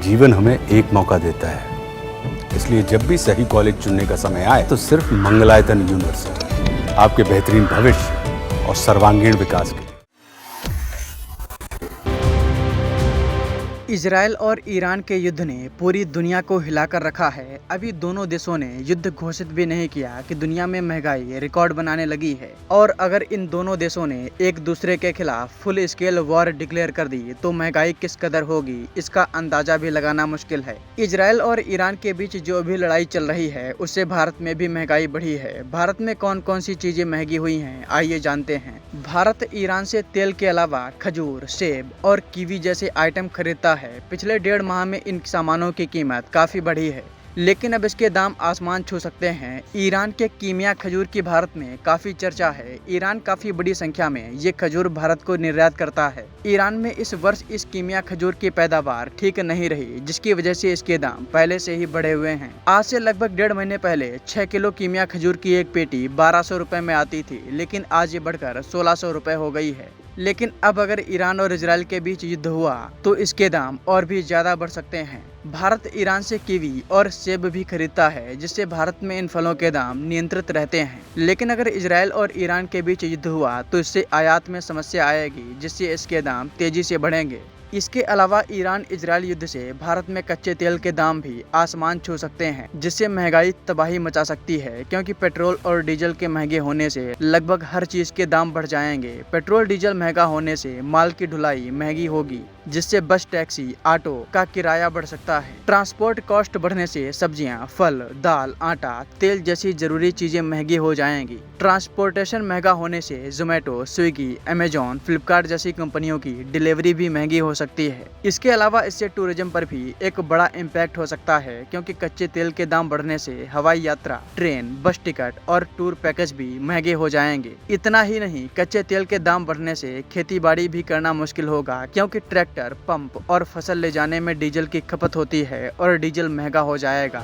जीवन हमें एक मौका देता है, इसलिए जब भी सही कॉलेज चुनने का समय आए तो सिर्फ मंगलायतन यूनिवर्सिटी आपके बेहतरीन भविष्य और सर्वांगीण विकास के लिए। इजराइल और ईरान के युद्ध ने पूरी दुनिया को हिलाकर रखा है। अभी दोनों देशों ने युद्ध घोषित भी नहीं किया कि दुनिया में महंगाई रिकॉर्ड बनाने लगी है। और अगर इन दोनों देशों ने एक दूसरे के खिलाफ फुल स्केल वॉर डिक्लेयर कर दी तो महंगाई किस कदर होगी इसका अंदाजा भी लगाना मुश्किल है। इजराइल और ईरान के बीच जो भी लड़ाई चल रही है उससे भारत में भी महंगाई बढ़ी है। भारत में कौन कौन सी चीजें महंगी हुई हैं, आइए जानते हैं। भारत ईरान से तेल के अलावा खजूर, सेब और कीवी जैसे आइटम खरीदता है। पिछले 1.5 माह में इन सामानों की कीमत काफी बढ़ी है, लेकिन अब इसके दाम आसमान छू सकते हैं। ईरान के कीमिया खजूर की भारत में काफी चर्चा है। ईरान काफी बड़ी संख्या में ये खजूर भारत को निर्यात करता है। ईरान में इस वर्ष इस कीमिया खजूर की पैदावार ठीक नहीं रही, जिसकी वजह से इसके दाम पहले से ही बढ़े हुए हैं। आज से लगभग 1.5 महीने पहले 6 किलो कीमिया खजूर की एक पेटी 1200 रुपए में आती थी, लेकिन आज ये बढ़कर 1600 रुपए हो गई है। लेकिन अब अगर ईरान और इजराइल के बीच युद्ध हुआ तो इसके दाम और भी ज्यादा बढ़ सकते हैं। भारत ईरान से कीवी और सेब भी खरीदता है, जिससे भारत में इन फलों के दाम नियंत्रित रहते हैं। लेकिन अगर इजराइल और ईरान के बीच युद्ध हुआ तो इससे आयात में समस्या आएगी, जिससे इसके दाम तेजी से बढ़ेंगे। इसके अलावा ईरान इजराइल युद्ध से भारत में कच्चे तेल के दाम भी आसमान छू सकते हैं, जिससे महंगाई तबाही मचा सकती है। क्योंकि पेट्रोल और डीजल के महंगे होने से लगभग हर चीज के दाम बढ़ जाएंगे। पेट्रोल डीजल महंगा होने से माल की ढुलाई महंगी होगी, जिससे बस, टैक्सी, ऑटो का किराया बढ़ सकता है। ट्रांसपोर्ट कॉस्ट बढ़ने से सब्जियां, फल, दाल, आटा, तेल जैसी जरूरी चीजें महंगी हो जाएंगी। ट्रांसपोर्टेशन महंगा होने से जोमेटो, स्विगी, अमेजॉन, फ्लिपकार्ट जैसी कंपनियों की डिलीवरी भी महंगी हो सकती है। इसके अलावा इससे टूरिज्म पर भी एक बड़ा इम्पैक्ट हो सकता है, क्योंकि कच्चे तेल के दाम बढ़ने से हवाई यात्रा, ट्रेन, बस टिकट और टूर पैकेज भी महंगे हो जाएंगे। इतना ही नहीं, कच्चे तेल के दाम बढ़ने से खेती बाड़ी भी करना मुश्किल होगा, क्योंकि ट्रैक्टर, पंप और फसल ले जाने में डीजल की खपत होती है और डीजल महंगा हो जाएगा।